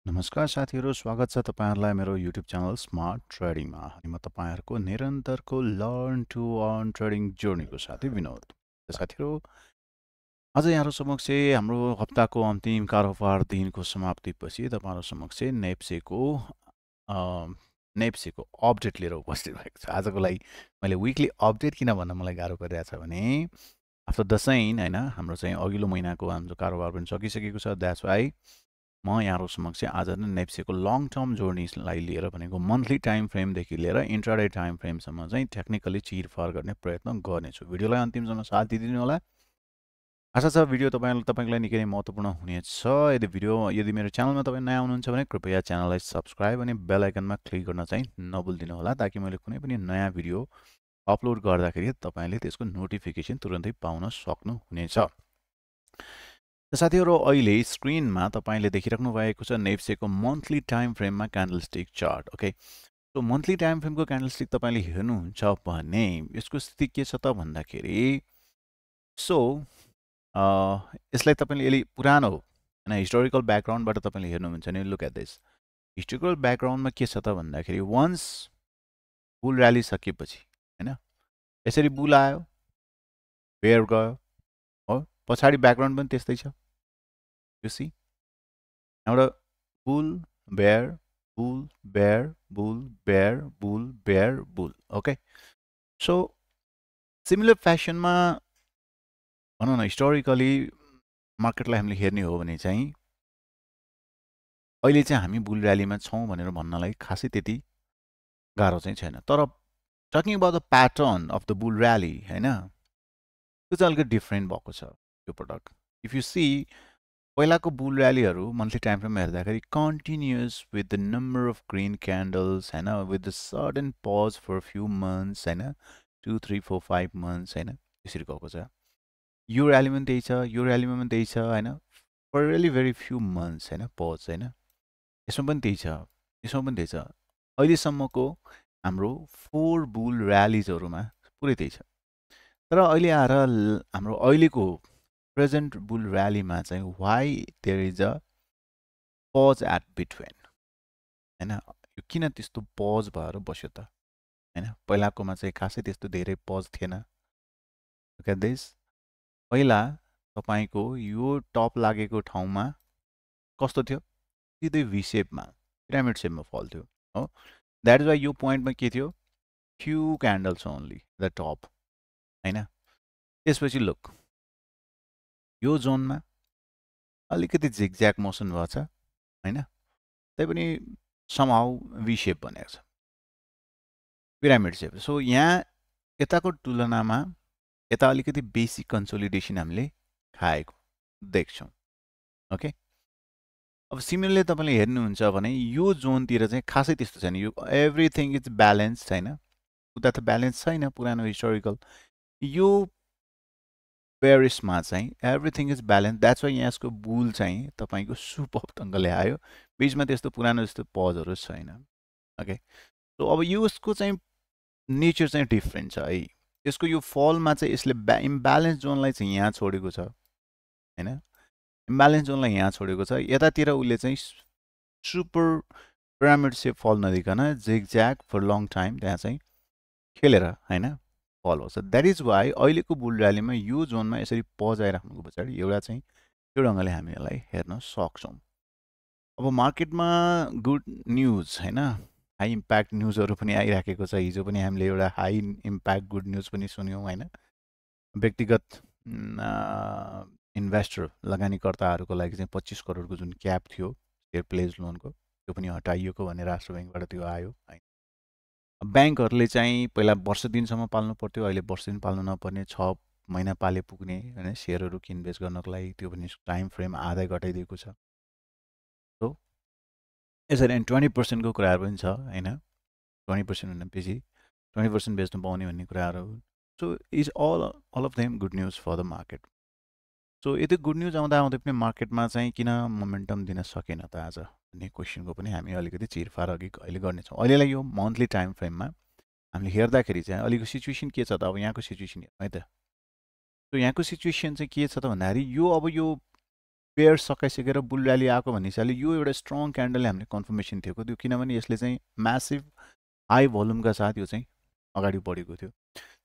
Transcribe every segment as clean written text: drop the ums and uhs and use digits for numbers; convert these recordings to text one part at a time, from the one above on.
नमस्कार साथीहरू, स्वागत छ तपाईहरुलाई मेरो युट्युब च्यानल स्मार्ट ट्रेडिङमा। अनि म तपाईहरुको निरन्तरको लर्न टु अर्न ट्रेडिङ जर्नीको साथी विनोद। साथीहरू, आज यहाँहरु समक्ष हाम्रो हप्ताको अन्तिम कारोबार दिनको समाप्तिपछि तपाईहरु समक्ष नेप्सेको अपडेट लिएर उपस्थित भएको छु। आजको लागि मैले विकली अपडेट किन भन्न मलाई गाह्रो परिरहेछ भने आफ्टर दशैं हैन, हाम्रो चाहिँ अघिल्लो महिनाको हाम्रो कारोबार पनि सकिसकेको छ। द्याट्स व्हाई म यहाँहरु समक्ष आज नै नेप्सेको लङ टर्म जर्नीलाई लिएर भनेको मन्थली टाइम फ्रेमदेखि लिएर इन्ट्राडे टाइम फ्रेमसम्म चाहिँ टेक्निकली चिरफार गर्ने प्रयत्न गर्नेछु। भिडियोलाई अन्तिमसम्म साथ दिदिनु होला। आशा छ भिडियो तपाईलाई निकै नै महत्त्वपूर्ण हुनेछ। यदि मेरो च्यानलमा तपाई नयाँ हुनुहुन्छ भने कृपया च्यानललाई सब्स्क्राइब अनि बेल आइकनमा क्लिक गर्न चाहिँ नभुल्दिनु होला, ताकि मैले कुनै पनि नयाँ भिडियो अपलोड गर्दाखेरि तपाईले त्यसको नोटिफिकेसन तुरुन्तै पाउन सक्नुहुनेछ। साथीहरू, अहिले स्क्रिनमा तपाईले देखिराख्नु भएको छ नेप्सेको मन्थली टाइम फ्रेममा candlestick chart. Okay, so monthly time फ्रेमको क्यान्डलस्टिक तपाईले हेर्नुहुन्छ भने यसको स्थिति के छ त भन्दाखेरि यसलाई तपाईले अलि पुरानो हैन हिस्टोरिकल ब्याकग्राउन्डबाट तपाईले हेर्नुहुन्छ भने लुक एट दिस। हिस्टोरिकल ब्याकग्राउन्डमा के छ त भन्दाखेरि वन्स बुल र्याली सकेपछि हैन यसरी बुल आयो, बेयर गयो हो, पछाडी ब्याकग्राउन्ड पनि त्यस्तै छ। You see? एउटा bull bear bull bear bull bear bull bear bull. Okay, so similar फ्यासनमा भनौँ न हिस्टोरिकली मार्केटलाई हामीले हेर्ने हो भने चाहिँ अहिले चाहिँ हामी बुल र्यालीमा छौँ भनेर भन्नलाई खासै त्यति गाह्रो चाहिँ छैन। तर talking about the pattern of the bull rally हैन, त्यो चाहिँ अलिकति डिफ्रेन्ट भएको छ यो प्रडक्ट। इफ यु सी पहिलाको बुल र्यालीहरू मन्थली टाइम फ्रेममा हेर्दाखेरि continuous with the number of green candles हैन, with the sudden pause for few months हैन, 2, 3, 4, 5 मन्थ्स हैन, त्यसरी गएको छ। यो र्यालीमा पनि त्यही छ, यो र्यालीमा पनि त्यही छ हैन, for really very few months हैन, पज हैन, यसमा पनि त्यही छ, यसमा पनि त्यही छ। अहिलेसम्मको हाम्रो 4 बुल र्यालिजहरुमा पुरै त्यही छ। तर अहिले आएर हाम्रो अहिलेको प्रेजेन्ट बुल र्यालीमा चाहिँ why there is a pause at between हैन, यो किन त्यस्तो पज भएर बस्यो त हैन? पहिलाकोमा चाहिँ खासै त्यस्तो धेरै पज थिएन। Look at this. पहिला तपाईको यो टप लागेको ठाउँमा कस्तो थियो? सिधै भी शेपमा पिरामिड शेपमा फल थियो हो। द्याट इज व्हाई यो पोइन्टमा के थियो? Few candles only the top हैन। त्यसपछि लुक यो जोनमा अलिकति झिगज्याग मोसन भएको छ हैन, तैपनि समहाउ भी शेप बनेको छ, पिरामिड शेप। सो यहाँ यताको तुलनामा यता अलिकति बेसी कन्सोलिडेसन हामीले खाएको देख्छौँ। ओके, अब सिमिलरली तपाईले हेर्नुहुन्छ भने यो जोनतिर चाहिँ खासै त्यस्तो छैन। यो एभ्रिथिङ इज ब्यालेन्स हैन, उता त ब्यालेन्स छैन पुरानो हिस्टोरिकल। यो बेयरिशमा चाहिँ everything is balance. That's why यसको बुल चाहिँ तपाईको सुपर ढङ्गले आयो, बीचमा त्यस्तो पुरानो जस्तो पजहरु छैन। ओके, सो अब यसको चाहिँ नेचर चाहिँ डिफ्रेन्ट छ है। यसको यो फलमा चाहिँ यसले इम्ब्यालेन्स जोनलाई चाहिँ यहाँ छोडेको छ हैन, इम्ब्यालेन्स जोनलाई यहाँ छोडेको छ। यतातिर उसले चाहिँ सुपर पिरामिड शेप फल नदिकन जिगज्याग फर लङ टाइम त्यहाँ चाहिँ खेलेर हैन फल होस्। द्याट इज वाइ अहिलेको बुल र्यालीमा यो जोनमा यसरी पज आइराख्नुको पछाडि एउटा चाहिँ यो ढङ्गले हामी यसलाई हेर्न सक्छौँ। अब मार्केटमा गुड न्युज हैन, हाई इम्प्याक्ट न्युजहरू पनि आइराखेको छ। हिजो पनि हामीले एउटा हाई इम्प्याक्ट गुड न्युज पनि सुन्यौँ हैन। व्यक्तिगत इन्भेस्टर लगानीकर्ताहरूको लागि चाहिँ 25 करोडको जुन क्याप थियो सेयर प्लेज लोनको, त्यो पनि हटाइएको भन्ने राष्ट्र ब्याङ्कबाट त्यो आयो हैन। ब्याङ्कहरूले चाहिँ पहिला वर्ष दिनसम्म पाल्नु पर्थ्यो, अहिले वर्ष दिन पाल्नु नपर्ने 6 महिना पाले पुग्ने हैन सेयरहरू किनबेच गर्नको लागि त्यो पनि टाइम फ्रेम आधै घटाइदिएको छ। सो यसरी 20% को कुराहरू पनि छ हैन, 20% भन्दा बेसी 20% बेच्नु पाउने भन्ने कुराहरू। So is all of them good news for the market. So यति गुड न्युज आउँदा आउँदै पनि मार्केटमा चाहिँ किन मोमेन्टम दिन सकेन त आज भन्ने क्वेसनको पनि हामी अलिकति चिरफार अघि अहिले गर्नेछौँ। अहिलेलाई यो मन्थली टाइम फ्रेममा हामीले हेर्दाखेरि चाहिँ अहिलेको सिचुएसन के छ त? अब यहाँको सिचुएसन हेरौँ है त। सो यहाँको सिचुएसन चाहिँ के छ त भन्दाखेरि यो अब यो बेयर सकाइसकेर बुल र्याली आएको भन्ने हिसाबले यो एउटा स्ट्रङ क्यान्डलले हामीले कन्फर्मेसन थियो त्यो, किनभने यसले चाहिँ म्यासिभ हाई भोल्युमका साथ यो चाहिँ अगाडि बढेको थियो।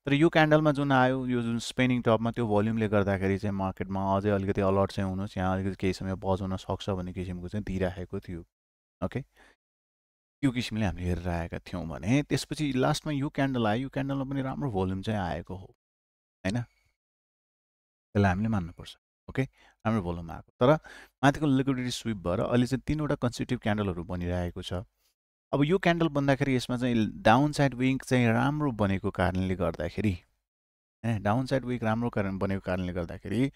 तर यो क्यान्डलमा जुन आयो, यो जुन स्पेनिङ टपमा, त्यो भोल्युमले गर्दाखेरि चाहिँ मार्केटमा अझै अलिकति अलर्ट चाहिँ हुनुहोस्, यहाँ अलिकति केही समय पज हुन सक्छ भन्ने किसिमको चाहिँ दिइराखेको थियो। ओके, त्यो किसिमले हामीले हेरेर आएका थियौँ भने त्यसपछि लास्टमा यो क्यान्डल आयो, यो क्यान्डलमा पनि राम्रो भोल्युम चाहिँ आएको हो हैन, त्यसलाई हामीले मान्नुपर्छ। ओके, राम्रो भोल्युम आएको, तर माथिको लिक्विडिटी स्विप भएर अहिले चाहिँ 3वटा कन्सिक्युटिभ क्यान्डलहरू बनिरहेको छ। अब यो क्यान्डल बन्दाखेरि यसमा चाहिँ डाउन साइड विक चाहिँ राम्रो बनेको कारणले गर्दाखेरि, डाउन साइड विक राम्रो बनेको कारणले गर्दाखेरि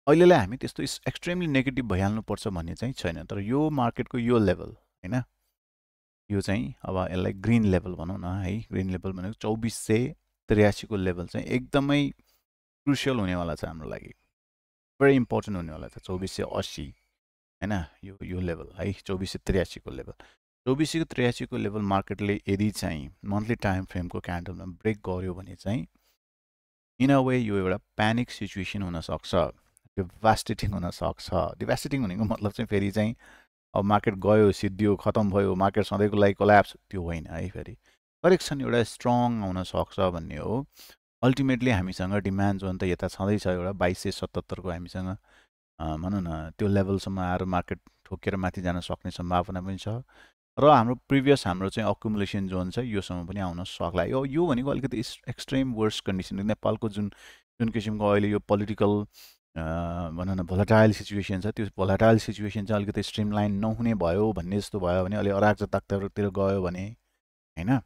अहिलेलाई हामी त्यस्तो एक्सट्रिमली नेगेटिभ भइहाल्नुपर्छ भन्ने चाहिँ छैन। तर यो मार्केटको यो लेभल हैन, यो चाहिँ अब यसलाई ग्रिन लेभल भनौँ न है, ग्रिन लेभल भनेको 2483 को लेभल चाहिँ एकदमै क्रुसियल हुनेवाला छ हाम्रो लागि, भेरी इम्पोर्टेन्ट हुनेवाला छ। 2480 हैन, यो लेभल है, 2483 को लेभल, 2483 को लेभल मार्केटले यदि चाहिँ मन्थली टाइम फ्रेमको क्यान्डलमा ब्रेक गर्यो भने चाहिँ इन अ वे यो एउटा प्यानिक सिचुएसन हुनसक्छ, डिभास्टेटिङ हुनसक्छ। डिभास्टेटिङ भनेको मतलब चाहिँ फेरि चाहिँ अब मार्केट गयो, सिद्धियो, खतम भयो, मार्केट सधैँको लागि कोल्याप्स, त्यो होइन है। फेरि करेक्सन एउटा स्ट्रङ हुनसक्छ भन्ने हो। अल्टिमेटली हामीसँग डिमान्ड जोन त यता छँदैछ, एउटा 2277 को हामीसँग भनौँ न त्यो लेभलसम्म आएर मार्केट ठोकेर माथि जान सक्ने सम्भावना पनि छ। र हाम्रो प्रिभियस हाम्रो चाहिँ अक्युमुलेसन जोन छ, योसम्म पनि आउन सक्ला। यो भनेको अलिकति एक्सट्रिम वर्स कन्डिसन, नेपालको जुन किसिमको अहिले यो पोलिटिकल भनौँ न भोलाटाइल सिचुएसन छ, त्यो भोलाटाइल सिचुएसन चाहिँ अलिकति स्ट्रिमलाइन नहुने भयो भन्ने जस्तो भयो भने, अलि अराजकतातिर गयो भने हैन,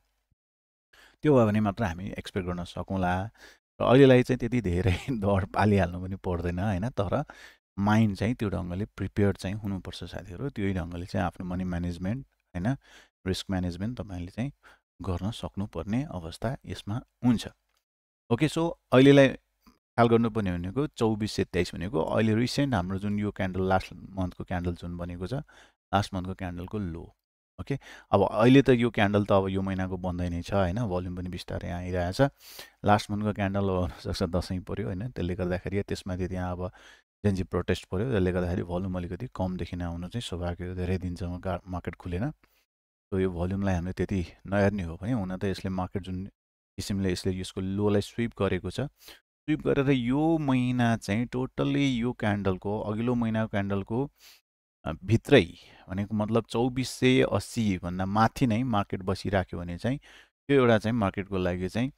त्यो भयो भने मात्र हामी एक्सपेक्ट गर्न सकौँला। र अहिलेलाई चाहिँ त्यति धेरै डर पालिहाल्नु पनि पर्दैन हैन, तर माइन्ड चाहिँ त्यो ढङ्गले प्रिपेयर्ड चाहिँ हुनुपर्छ साथीहरू। त्यही ढङ्गले चाहिँ आफ्नो मनी म्यानेजमेन्ट हैन, रिस्क म्यानेजमेन्ट तपाईँले चाहिँ गर्न सक्नुपर्ने अवस्था यसमा हुन्छ। ओके, सो अहिलेलाई ख्याल गर्नुपर्ने भनेको 2423 भनेको अहिले रिसेन्ट हाम्रो जुन यो क्यान्डल लास्ट मन्थको क्यान्डल जुन बनेको छ, लास्ट मन्थको क्यान्डलको लो। ओके, अब अहिले त यो क्यान्डल त अब यो महिनाको बन्दै नै छ हैन, भोल्युम पनि बिस्तारै आइरहेछ। लास्ट मन्थको क्यान्डल हुनसक्छ दसैँ पऱ्यो हैन, त्यसले गर्दाखेरि त्यसमाथि त्यहाँ अब जेन्जी प्रोटेस्ट पऱ्यो, त्यसले गर्दाखेरि भोल्युम अलिकति कम देखिन आउनु चाहिँ स्वाभाविक हो, धेरै दिनसम्म मार्केट खुलेन। सो यो भोल्युमलाई हामीले त्यति नहेर्ने हो भने, हुन त यसले मार्केट जुन किसिमले यसले यसको लोलाई स्विप गरेको छ, स्विप गरेर यो महिना चाहिँ टोटल्ली यो क्यान्डलको अघिल्लो महिनाको क्यान्डलको भित्रै भनेको मतलब 2480 भन्दा माथि नै मार्केट बसिराख्यो भने चाहिँ त्यो एउटा चाहिँ मार्केटको लागि चाहिँ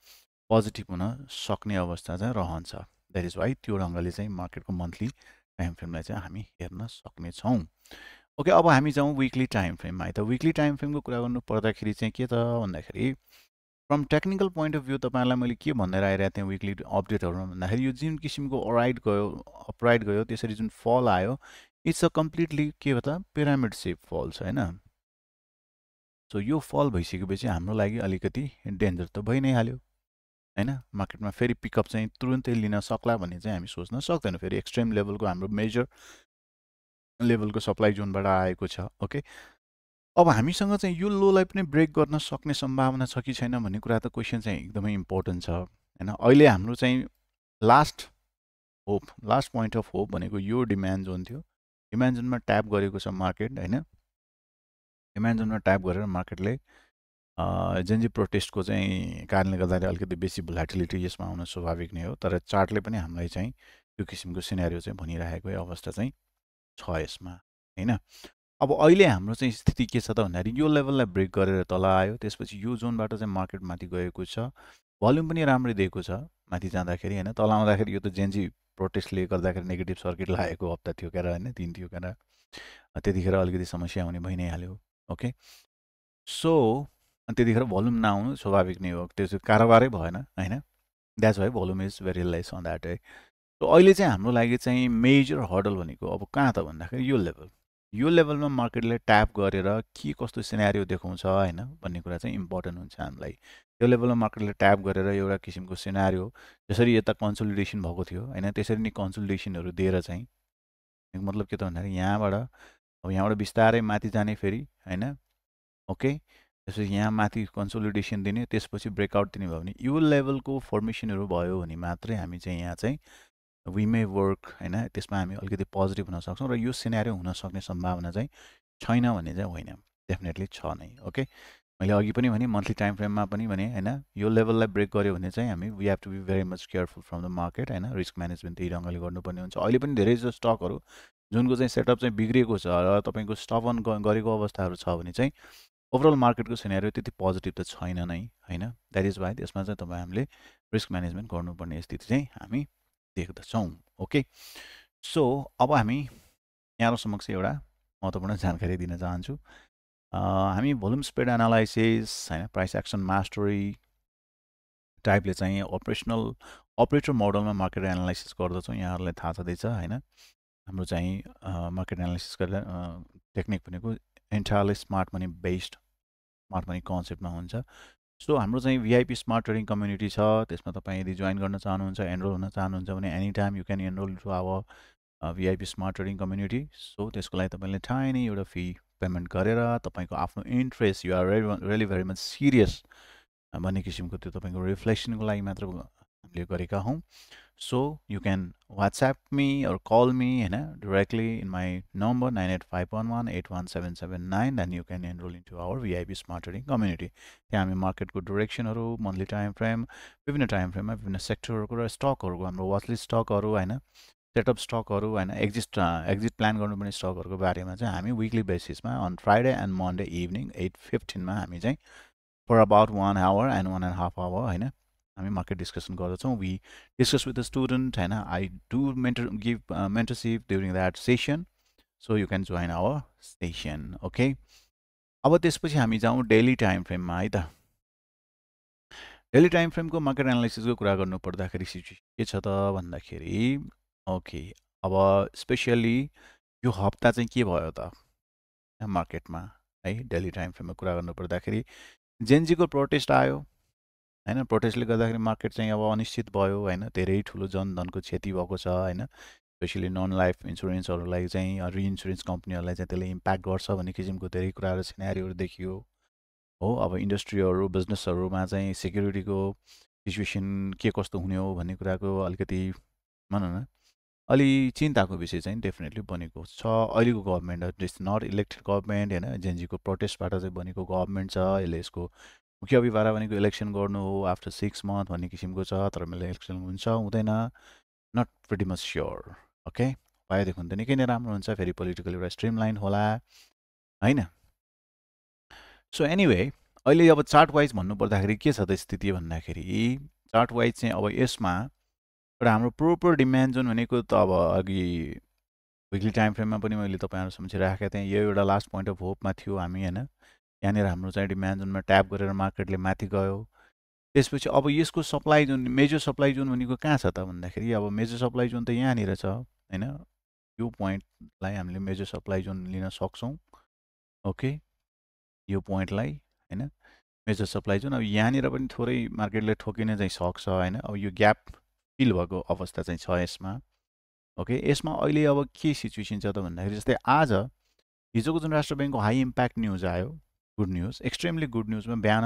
पोजिटिभ हुन सक्ने अवस्था चाहिँ रहन्छ। द्याट इज वाइ त्यो ढङ्गले चाहिँ मार्केटको मन्थली टाइम फ्रेमलाई चाहिँ हामी हेर्न सक्नेछौँ। ओके, अब हामी जाउँ विकली टाइम फ्रेममा है। त विकली टाइम फ्रेमको कुरा गर्नु पर्दाखेरि चाहिँ के त भन्दाखेरि from technical point of view तपाईँलाई मैले के भनेर आइरहेको थिएँ विकली अपडेटहरूमा भन्दाखेरि, यो जुन किसिमको अपराइट गयो त्यसरी जुन फल आयो, इट्स अ कम्प्लिटली के हो त पिरामिड सेप फल छ हैन। सो यो फल भइसकेपछि हाम्रो लागि अलिकति डेन्जर त भइ नै हाल्यो हैन। मार्केटमा फेरि पिकअप चाहिँ तुरुन्तै लिन सक्ला भन्ने चाहिँ हामी सोच्न सक्दैन। फेरि एक्सट्रिम लेभलको हाम्रो मेजर लेभलको सप्लाई जोनबाट आएको छ। ओके, अब हामीसँग चाहिँ यो लोलाई पनि ब्रेक गर्न सक्ने सम्भावना छ कि छैन भन्ने कुरा त क्वेसन चाहिँ एकदमै इम्पोर्टेन्ट छ हैन। अहिले हाम्रो चाहिँ लास्ट पोइन्ट अफ होप भनेको यो डिमान्ड जोन थियो। डिमान्ड जोनमा ट्याप गरेको छ मार्केट हैन। डिमान्ड जोनमा ट्याप गरेर मार्केटले जेन्जी प्रोटेस्टको चाहिँ कारणले गर्दाखेरि अलिकति बेसी भोलाटिलिटी यसमा आउन स्वाभाविक नै हो। तर चार्टले पनि हामीलाई चाहिँ यो किसिमको सिनेरियो चाहिँ भनिरहेको अवस्था चाहिँ छ यसमा हैन। अब अहिले हाम्रो चाहिँ स्थिति के छ त भन्दाखेरि यो लेभललाई ब्रेक गरेर तल आयो, त्यसपछि यो जोनबाट चाहिँ मार्केट माथि गएको छ, भोल्युम पनि राम्रै दिएको छ माथि जाँदाखेरि हैन। तल आउँदाखेरि यो त जेन्जी प्रोटेस्टले गर्दाखेरि नेगेटिभ सर्किट लागेको हप्ता थियो क्यार हैन, दिन थियो क्यार, त्यतिखेर अलिकति समस्या हुने भइ नै हाल्यो। ओके, सो त्यतिखेर भोल्युम नआउनु स्वाभाविक नै हो, त्यो कारोबारै भएन हैन। That's why volume is very less on that है। सो अहिले चाहिँ हाम्रो लागि चाहिँ मेजर हर्डल भनेको अब कहाँ त भन्दाखेरि यो लेभलमा मार्केटले ट्याप गरेर के कस्तो सिनेरियो देखाउँछ हैन भन्ने कुरा चाहिँ इम्पोर्टेन्ट हुन्छ हामीलाई। त्यो लेभलमा मार्केटले ट्याप गरेर एउटा किसिमको सिनेरियो जसरी यता कन्सोलिडेसन भएको थियो हैन, त्यसरी नै कन्सोलिडेसनहरू दिएर चाहिँ मतलब के त भन्दाखेरि यहाँबाट बिस्तारै माथि जाने फेरि हैन। ओके, त्यसपछि यहाँ माथि कन्सोलिडेसन दिने, त्यसपछि ब्रेकआउट दिने भयो भने यो लेभलको फर्मेसनहरू भयो भने मात्रै हामी चाहिँ यहाँ चाहिँ वी मे वर्क हैन त्यसमा हामी अलिकति पोजिटिभ हुन सक्छौँ र यो सिनेरियो हुन सक्ने सम्भावना चाहिँ छैन भन्ने चाहिँ होइन डेफिनेटली छ नै ओके मैले अघि पनि भने मन्थली टाइम फ्रेममा पनि भने हैन यो लेभललाई ब्रेक गर्यो भने चाहिँ हामी we have to be very much careful from the market हैन रिस्क म्यानेजमेन्ट त्यही ढङ्गले गर्नुपर्ने हुन्छ अहिले पनि धेरै जस्तो स्टकहरू जुनको चाहिँ सेटअप चाहिँ बिग्रिएको छ र तपाईँको स्टप अन गरेको अवस्थाहरू छ भने चाहिँ ओभरअल मार्केटको सिनेरियो त्यति पोजिटिभ त छैन नै हैन द्याट इज वाइ त्यसमा चाहिँ तपाईँ हामीले रिस्क म्यानेजमेन्ट गर्नुपर्ने स्थिति चाहिँ हामी देख्दछौँ ओके सो अब हामी यहाँको समक्ष एउटा महत्त्वपूर्ण जानकारी दिन चाहन्छु हामी भोल्युम स्प्रेड एनालाइसिस हैन प्राइस एक्सन मास्टरी टाइपले चाहिँ अपरेटर मोडलमा मार्केट एनालाइसिस गर्दछौँ यहाँहरूलाई थाहा छँदैछ हैन हाम्रो चाहिँ मार्केट एनालाइसिस गरेर टेक्निक भनेको entirely smart money based smart money कन्सेप्टमा हुन्छ सो हाम्रो चाहिँ भिआइपी स्मार्ट ट्रेडिङ कम्युनिटी छ त्यसमा तपाईँ यदि जोइन गर्न चाहनुहुन्छ एनरोल हुन चाहनुहुन्छ भने any time you can enrol to our VIP smart trading community so त्यसको लागि तपाईँले टाइनी एउटा फी पेमेन्ट गरेर तपाईँको आफ्नो interest you are really very much serious भन्ने किसिमको त्यो तपाईँको रिफ्लेक्सनको लागि मात्र हामीले गरेका हौँ so you can WhatsApp me or call me हैन directly in my number 9851181779 then you can enroll into our VIP smart trading community त्यहाँ हामी मार्केटको डिरेक्सनहरू मन्थली टाइम फ्रेम विभिन्न टाइम फ्रेममा विभिन्न सेक्टरहरूको र स्टकहरूको हाम्रो वाचलिस्ट स्टकहरू हैन सेटअप स्टकहरू हैन एक्जिट प्लान गर्नुपर्ने स्टकहरूको बारेमा चाहिँ हामी विकली बेसिसमा on Friday and Monday evening 8:15 मा हामी चाहिँ for about 1 hour and 1.5 hour हैन हामी मार्केट डिस्कसन गर्दछौँ we discuss with the student हैन I do give mentorship during that session so you can join our session okay अब त्यसपछि हामी जाउँ डेली टाइम फ्रेममा है त डेली टाइम फ्रेमको मार्केट एनालाइसिसको कुरा गर्नु पर्दाखेरि सिचुएसन के छ त भन्दाखेरि ओके अब स्पेसली यो हप्ता चाहिँ के भयो त मार्केटमा है डेली टाइम फ्रेममा कुरा गर्नु पर्दाखेरि जेनजीको प्रोटेस्ट आयो हैन प्रोटेस्टले गर्दाखेरि मार्केट चाहिँ अब अनिश्चित भयो हैन धेरै ठुलो जनधनको क्षति भएको छ हैन स्पेसली नन लाइफ इन्सुरेन्सहरूलाई चाहिँ रिइन्सुरेन्स कम्पनीहरूलाई चाहिँ त्यसले इम्प्याक्ट गर्छ भन्ने किसिमको धेरै कुराहरू सिनेरियोहरू देखियो हो अब इन्डस्ट्रीहरू बिजनेसहरूमा चाहिँ सेक्युरिटीको सिचुएसन के कस्तो हुने हो भन्ने कुराको अलिकति भनौँ न अलि चिन्ताको विषय चाहिँ डेफिनेटली बनेको छ अहिलेको government it's not elected government हैन जेनजीको प्रोटेस्टबाट चाहिँ बनेको गभर्मेन्ट छ यसले यसको मुख्य अभिभारा भनेको इलेक्सन गर्नु हो आफ्टर 6 months भन्ने किसिमको छ तर मैले इलेक्सन हुन्छ हुँदैन not pretty much sure okay भएदेखि त निकै नै राम्रो हुन्छ फेरि पोलिटिकल एउटा स्ट्रिमलाइन होला हैन सो एनिवे अहिले अब चार्ट वाइज भन्नुपर्दाखेरि के छ त स्थिति भन्दाखेरि चार्ट वाइज चाहिँ अब यसमा एउटा हाम्रो प्रोपर डिमान्ड जोन भनेको त अब अघि विकली टाइम फ्रेममा पनि मैले तपाईँहरू समक्ष राखेको थिएँ यो एउटा लास्ट पोइन्ट अफ होपमा थियो हामी हैन यहाँनिर हाम्रो चाहिँ डिमान्ड जोनमा ट्याप गरेर मार्केटले माथि गयो त्यसपछि अब यसको supply zone major supply zone भनेको कहाँ छ त भन्दाखेरि अब मेजर सप्लाई जोन त यहाँनिर छ हैन यो पोइन्टलाई हामीले मेजर सप्लाई जोन लिन सक्छौँ ओके यो पोइन्टलाई हैन मेजर सप्लाई जोन अब यहाँनिर पनि थोरै मार्केटले ठोकिन चाहिँ सक्छ हैन अब यो ग्याप फिल भएको अवस्था चाहिँ छ यसमा ओके यसमा अहिले अब के सिचुएसन छ त भन्दाखेरि जस्तै आज हिजोको जुन राष्ट्र ब्याङ्कको हाई इम्प्याक्ट न्युज आयो गुड न्युज एक्सट्रिमली गुड न्युजमा बिहान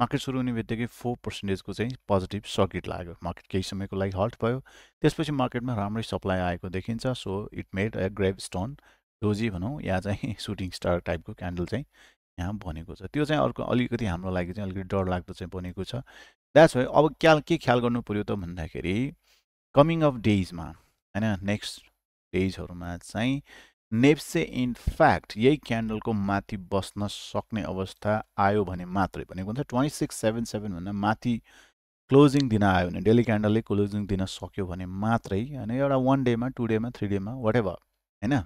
मार्केट सुरु हुने बित्तिकै 4% को चाहिँ पोजिटिभ सर्किट लाग्यो मार्केट केही समयको लागि हल्ट भयो त्यसपछि मार्केटमा राम्रै सप्लाई आएको देखिन्छ so it made a grave stone doji भनौँ या चाहिँ सुटिङ स्टार टाइपको क्यान्डल चाहिँ यहाँ बनेको छ त्यो चाहिँ अर्को अलिकति हाम्रो लागि चाहिँ अलिकति डर लाग्दो चाहिँ बनेको छ द्याट्स वाइ अब के ख्याल गर्नु पर्यो त भन्दाखेरि कमिङ अफ डेजमा हैन नेक्स्ट डेजहरूमा चाहिँ नेप्से इनफ्याक्ट यही क्यान्डलको माथि बस्न सक्ने अवस्था आयो भने मात्रै भनेको हुन्छ 2677 भन्दा माथि क्लोजिङ दिन आयो भने डेली क्यान्डलले क्लोजिङ दिन सक्यो भने मात्रै होइन एउटा 1 डेमा 2 डेमा 3 डेमा वाट एभर होइन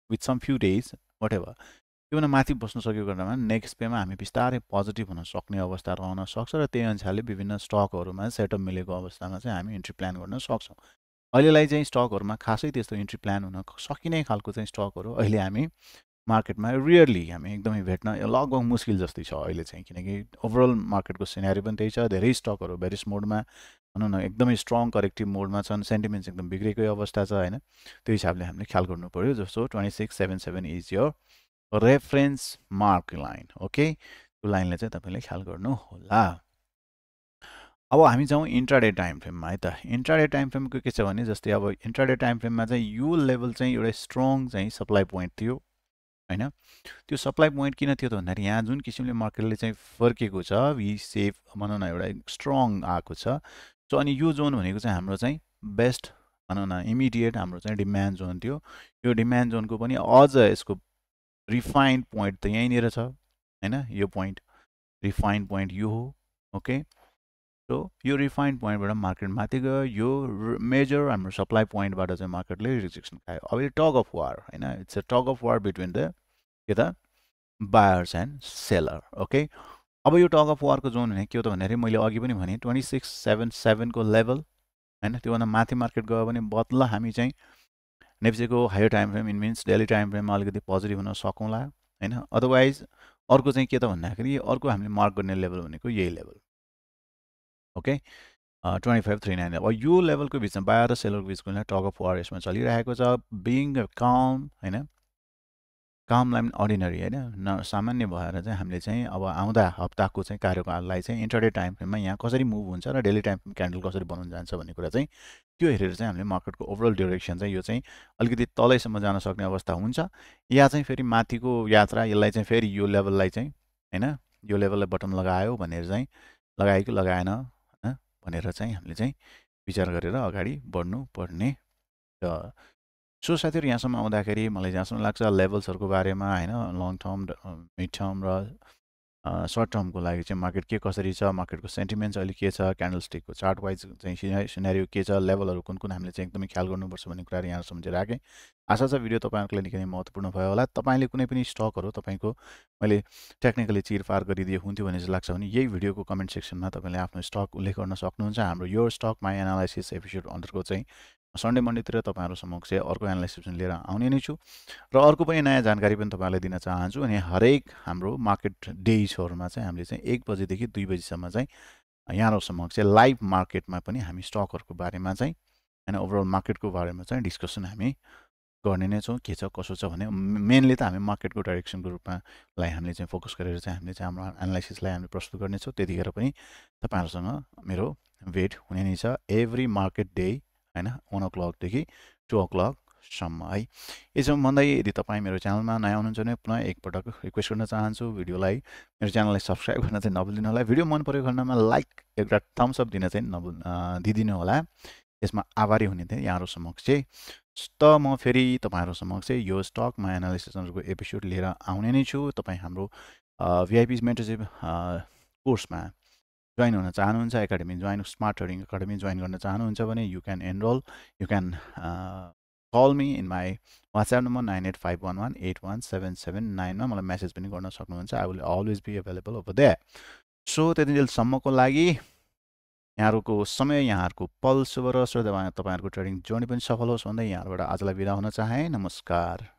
with some few days whatever त्योभन्दा माथि बस्न सक्यो खण्डमा नेक्स्ट पेमा हामी बिस्तारै पोजिटिभ हुन सक्ने अवस्था रहन सक्छ र त्यही अनुसारले विभिन्न स्टकहरूमा सेटअप मिलेको अवस्थामा चाहिँ हामी इन्ट्री प्लान गर्न सक्छौँ अहिलेलाई चाहिँ स्टकहरूमा खासै त्यस्तो इन्ट्री प्लान हुन सकिने खालको चाहिँ स्टकहरू अहिले हामी मार्केटमा रियरली हामी एकदमै भेट्न लगभग मुस्किल जस्तै छ अहिले चाहिँ किनकि ओभरअल मार्केटको सिनेरियो पनि त्यही छ धेरै स्टकहरू बेरिस मोडमा भनौँ न एकदमै स्ट्रङ करेक्टिभ मोडमा छन् सेन्टिमेन्ट्स एकदम बिग्रेकै अवस्था छ होइन त्यो हिसाबले हामीले ख्याल गर्नु पऱ्यो जस्तो 2677 is your reference mark line okay त्यो लाइनलाई चाहिँ तपाईँले ख्याल गर्नु होला अब हामी जाउँ इन्ट्राडे टाइम फ्रेममा है त। इन्ट्राडे टाइम फ्रेमको के छ भने जस्तै अब इन्ट्राडे टाइम फ्रेममा चाहिँ यो लेभल चाहिँ एउटा स्ट्रङ चाहिँ सप्लाई पोइन्ट थियो हैन। त्यो सप्लाई पोइन्ट किन थियो त भन्दाखेरि यहाँ जुन किसिमले मार्केटले चाहिँ फर्केको छ वी सेप भनौँ न एउटा स्ट्रङ आएको छ। सो अनि यो जोन भनेको चाहिँ हाम्रो चाहिँ बेस्ट भनौँ न इमिडिएट हाम्रो चाहिँ डिमान्ड जोन थियो। यो डिमान्ड जोनको पनि अझ यसको रिफाइन्ड पोइन्ट त यहीँनिर छ हैन। यो पोइन्ट रिफाइन्ड पोइन्ट यो हो ओके। सो यो रिफाइन्ड पोइन्टबाट मार्केट माथि गयो। यो मेजर हाम्रो सप्लाई पोइन्टबाट चाहिँ मार्केटले रिजेक्सन खायो। अब यो टग अफ वार हैन। It's a tug of war between the के त बायर्स एन्ड सेलर ओके। अब यो टग अफ वारको जोन भने के हो त भन्दाखेरि मैले अघि पनि भने 2677 को लेभल हैन। त्योभन्दा माथि मार्केट गयो भने बदला हामी चाहिँ नेप्सेको higher time frame in means daily time फ्रेममा अलिकति पोजिटिभ हुन सकौँला हैन। अदरवाइज अर्को चाहिँ के त भन्दाखेरि अर्को हामीले मार्क गर्ने लेभल भनेको यही लेभल ओके 2539। अब यो लेभलको बिचमा बायर र सेलरको बिचको टग अफ वार यसमा चलिरहेको छ। बिङ काम हैन, काम लाइम अर्डिनरी हैन, सामान्य भएर चाहिँ हामीले चाहिँ अब आउँदा हप्ताको चाहिँ कार्यकाललाई चाहिँ इन्टरडे टाइम फ्रेममा यहाँ कसरी मुभ हुन्छ र डेली टाइम फ्रेम क्यान्डल कसरी बनाउन जान्छ भन्ने कुरा चाहिँ त्यो हेरेर चाहिँ हामीले मार्केटको ओभरअल डिरेक्सन चाहिँ यो चाहिँ अलिकति तलैसम्म जान सक्ने अवस्था हुन्छ या चाहिँ फेरि माथिको यात्रा यसलाई चाहिँ फेरि यो लेभललाई चाहिँ हैन यो लेभललाई बटम लगायो भनेर चाहिँ लगायो कि लगाएन भनेर चाहिँ हामीले चाहिँ विचार गरेर अगाडि बढ्नु पर्ने छ। सो साथीहरु यहाँसम्म आउँदाखेरि मलाई जहाँसम्म लाग्छ लेभल्सहरुको बारेमा हैन लङ टर्म मिड टर्म र सर्ट टर्मको लागि चाहिँ मार्केट के कसरी छ, मार्केटको सेन्टिमेन्ट अहिले के छ, क्यान्डलस्टिकको चार्ट वाइज चाहिँ सिनेरियो के छ, लेभलहरु कुन कुन हामीले चाहिँ एकदमै ख्याल गर्नुपर्छ भन्ने कुराहरु यहाँ सम्झेर राखेँ। आशा छ भिडियो तपाईहरुको लागि निकै महत्त्वपूर्ण भयो होला। तपाईले कुनै पनि स्टकहरु तपाईको मैले टेक्निकली चिरफार गरिदिए हुन्थ्यो भन्ने चाहिँ लाग्छ भने यही भिडियोको कमेन्ट सेक्सनमा तपाईले आफ्नो स्टक उल्लेख गर्न सक्नुहुन्छ। हाम्रो यो स्टक माई एनालाइसिस एपिसोड अन्तर्गत चाहिँ सन्डे मन्डेतिर तपाईहरु समक्ष अर्को एनालाइसिस लिएर आउने नै छु र अर्को पनि नयाँ जानकारी पनि तपाईहरुलाई दिन चाहन्छु। अनि हरेक हाम्रो मार्केट डेजहरुमा चाहिँ हामीले चाहिँ 1 बजेदेखि 2 बजेसम्म चाहिँ यहाँहरु समक्ष लाइभ मार्केटमा पनि हामी स्टकहरुको बारेमा चाहिँ हैन ओभरअल मार्केटको बारेमा चाहिँ डिस्कसन हामी गर्ने नै छौँ। के छ कसो छ भने मेनली त हामी मार्केटको डाइरेक्सनको रूपमा लाई हामीले चाहिँ फोकस गरेर चाहिँ हामीले चाहिँ हाम्रो एनालाइसिसलाई हामीले प्रस्तुत गर्नेछौँ। त्यतिखेर पनि तपाईहरुसँग मेरो भेट हुने नै छ एभ्री मार्केट डे हैन 1 o'clock देखि 2 o'clock सम्म है। यसो भन्दै यदि तपाईँ मेरो च्यानलमा नयाँ हुनुहुन्छ भने पुनः एकपटक रिक्वेस्ट गर्न चाहन्छु भिडियोलाई मेरो च्यानललाई सब्स्क्राइब गर्न चाहिँ नभुलिनु होला। भिडियो मन परेको खण्डमा लाइक एउटा थम्स अप दिन चाहिँ दिदिनु होला। यसमा आभारी हुने थिएँ यहाँहरु समक्ष। त म फेरि तपाईहरु समक्ष यो स्टकमा एनालाइसिसहरुको एपिसोड लिएर आउने नै छु। तपाईँ हाम्रो भिआइपी मेन्टरशिप कोर्समा जोइन हुन चाहनुहुन्छ, academy join smart trading academy join गर्न चाहनुहुन्छ भने you can enroll, you can call me in my WhatsApp number 9851181779 मा मलाई मेसेज पनि गर्न सक्नुहुन्छ। I will always be available over there. So त्यतिन्जेलसम्मको लागि यहाँहरुको समय, यहाँहरुको पल शुभ रहोस् र तपाईहरुको ट्रेडिङ जर्नी पनि सफल होस् भन्दै यहाँहरुबाट आजलाई बिदा हुन चाहे। नमस्कार।